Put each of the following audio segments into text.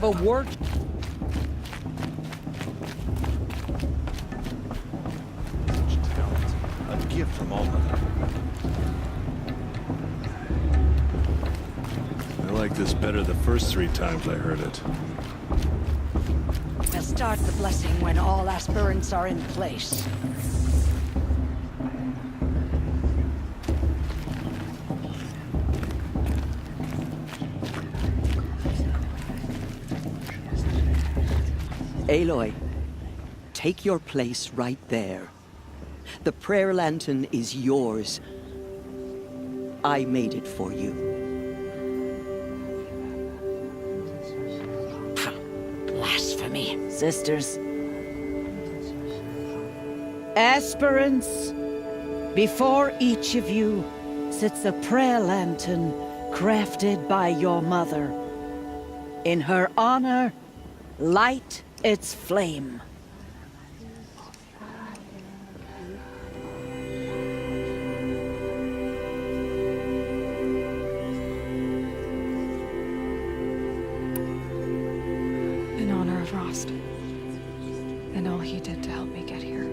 a war... Such talent. A gift from All-Mother. I like this better the first 3 times I heard it. We'll start the blessing when all aspirants are in place. Aloy, take your place right there. The prayer lantern is yours. I made it for you. Blasphemy, sisters. Aspirants, before each of you sits a prayer lantern crafted by your mother. In her honor, light its flame. In honor of Rost. And all he did to help me get here.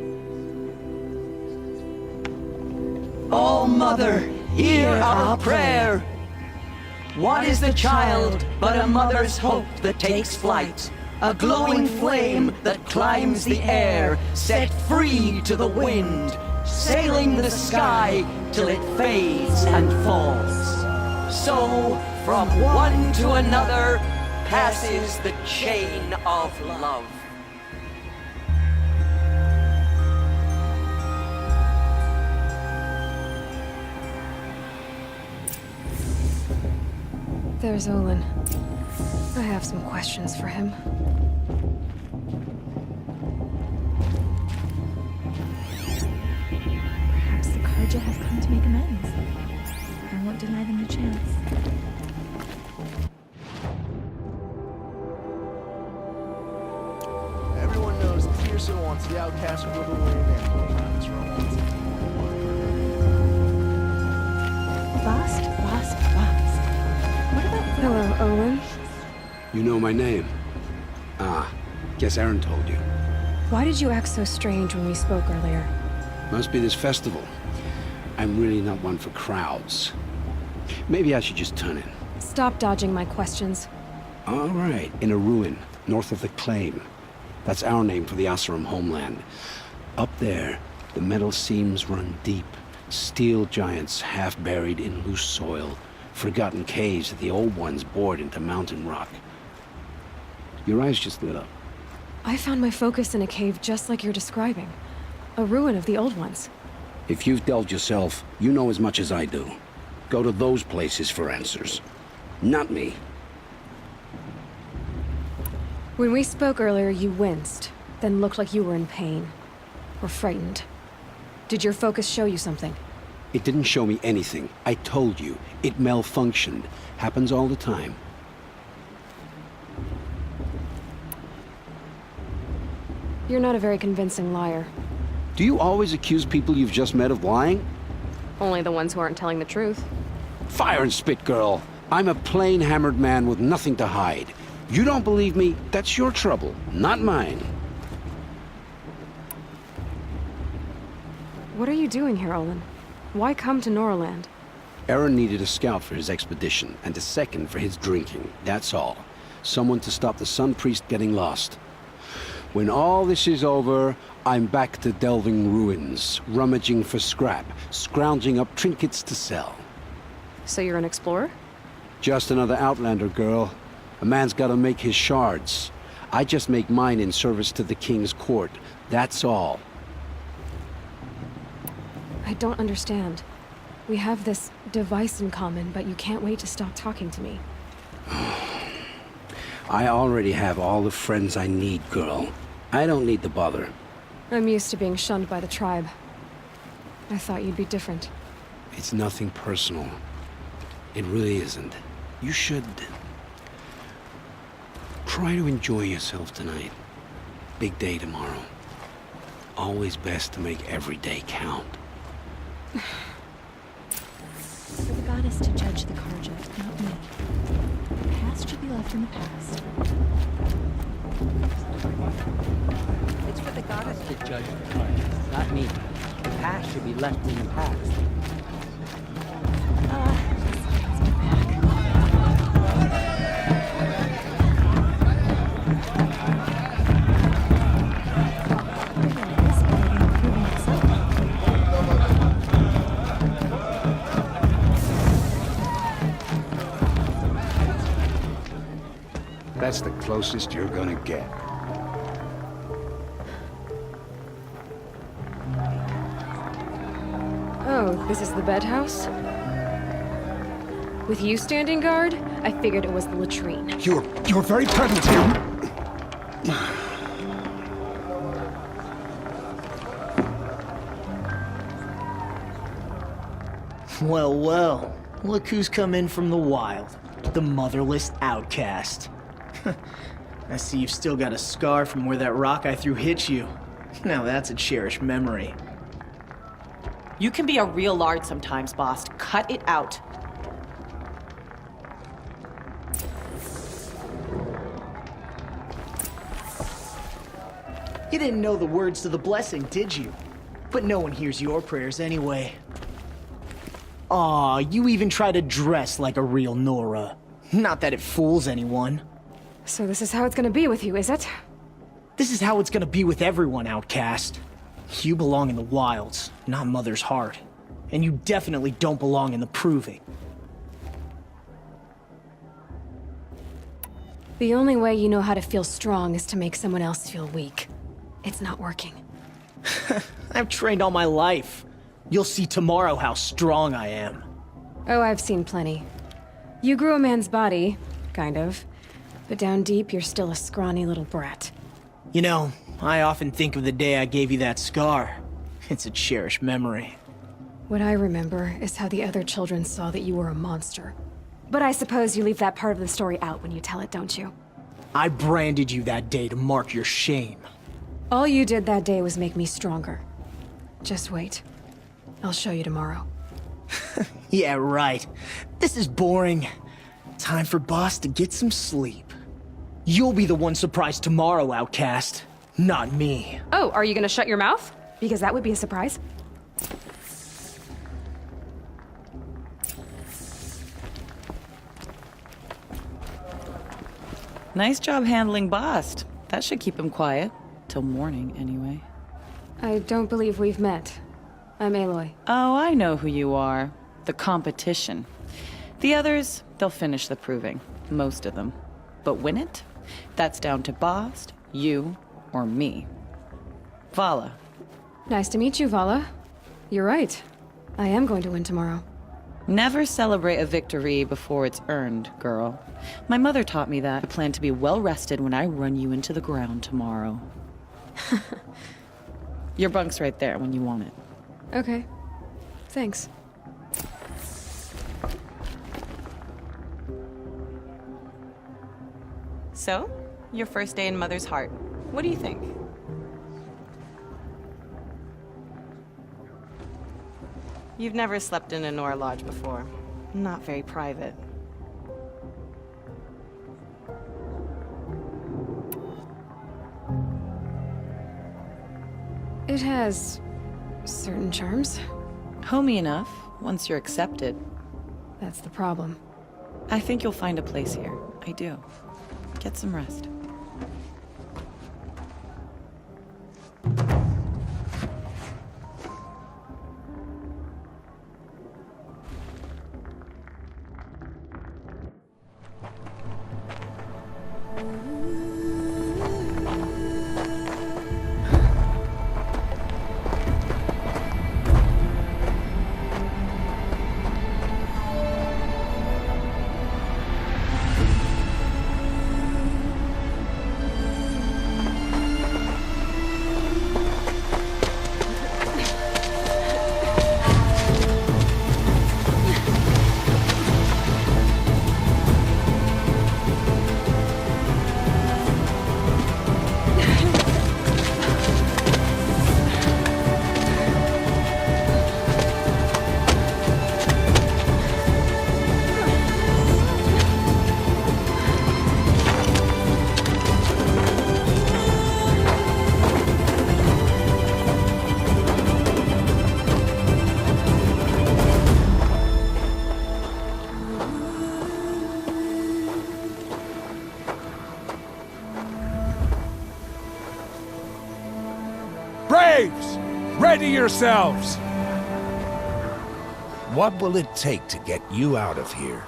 All Mother, hear our prayer. What is the child but a mother's hope that takes flight? A glowing flame that climbs the air, set free to the wind, sailing the sky till it fades and falls. So, from one to another, passes the chain of love. There's Olin. I have some questions for him. Perhaps the Karja have come to make amends. I won't deny them the chance. Everyone knows Teersa wants the outcast of Riverwind and Wilhelm's romance. Vast. What about Hello, Olin. You know my name? Ah, guess Aaron told you. Why did you act so strange when we spoke earlier? Must be this festival. I'm really not one for crowds. Maybe I should just turn in. Stop dodging my questions. All right, in a ruin, north of the Claim. That's our name for the Oseram homeland. Up there, the metal seams run deep. Steel giants half buried in loose soil. Forgotten caves that the old ones bored into mountain rock. Your eyes just lit up. I found my focus in a cave just like you're describing. A ruin of the old ones. If you've delved yourself, you know as much as I do. Go to those places for answers. Not me. When we spoke earlier, you winced, then looked like you were in pain. Or frightened. Did your focus show you something? It didn't show me anything. I told you. It malfunctioned. Happens all the time. You're not a very convincing liar. Do you always accuse people you've just met of lying? Only the ones who aren't telling the truth. Fire and spit, girl. I'm a plain hammered man with nothing to hide. You don't believe me? That's your trouble, not mine. What are you doing here, Olin? Why come to Norland? Aaron needed a scout for his expedition, and a second for his drinking. That's all. Someone to stop the Sun Priest getting lost. When all this is over, I'm back to delving ruins, rummaging for scrap, scrounging up trinkets to sell. So you're an explorer? Just another Outlander, girl. A man's gotta make his shards. I just make mine in service to the King's court. That's all. I don't understand. We have this device in common, but you can't wait to stop talking to me. I already have all the friends I need, girl. I don't need the bother. I'm used to being shunned by the tribe. I thought you'd be different. It's nothing personal. It really isn't. You should... try to enjoy yourself tonight. Big day tomorrow. Always best to make every day count. For the goddess to judge the Karja, not me. The past should be left in the past. judge the time. Not me. The past should be left in the past. That's the closest you're gonna get. Oh, this is the bed house? With you standing guard, I figured it was the latrine. You're very prevalent here. Well, well. Look who's come in from the wild. The motherless outcast. I see you've still got a scar from where that rock I threw hit you. Now that's a cherished memory. You can be a real lard sometimes, boss. Cut it out. You didn't know the words to the blessing, did you? But no one hears your prayers anyway. Aw, you even try to dress like a real Nora. Not that it fools anyone. So this is how it's gonna be with you, is it? This is how it's gonna be with everyone, outcast. You belong in the wilds, not Mother's heart. And you definitely don't belong in the Proving. The only way you know how to feel strong is to make someone else feel weak. It's not working. I've trained all my life. You'll see tomorrow how strong I am. Oh, I've seen plenty. You grew a man's body, kind of. But down deep, you're still a scrawny little brat. You know, I often think of the day I gave you that scar. It's a cherished memory. What I remember is how the other children saw that you were a monster. But I suppose you leave that part of the story out when you tell it, don't you? I branded you that day to mark your shame. All you did that day was make me stronger. Just wait. I'll show you tomorrow. Yeah, right. This is boring. Time for Boss to get some sleep. You'll be the one surprised tomorrow, outcast. Not me. Oh, are you gonna shut your mouth? Because that would be a surprise. Nice job handling Bast. That should keep him quiet. Till morning, anyway. I don't believe we've met. I'm Aloy. Oh, I know who you are. The competition. The others, they'll finish the proving. Most of them. But win it? That's down to Bast, you, or me. Vala. Nice to meet you, Vala. You're right. I am going to win tomorrow. Never celebrate a victory before it's earned, girl. My mother taught me that. I plan to be well rested when I run you into the ground tomorrow. Your bunk's right there when you want it. Okay. Thanks. So, your first day in Mother's heart. What do you think? You've never slept in a Nora Lodge before. Not very private. It has certain charms. Homey enough, once you're accepted. That's the problem. I think you'll find a place here. I do. Get some rest. Graves! Ready yourselves! What will it take to get you out of here?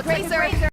Razor!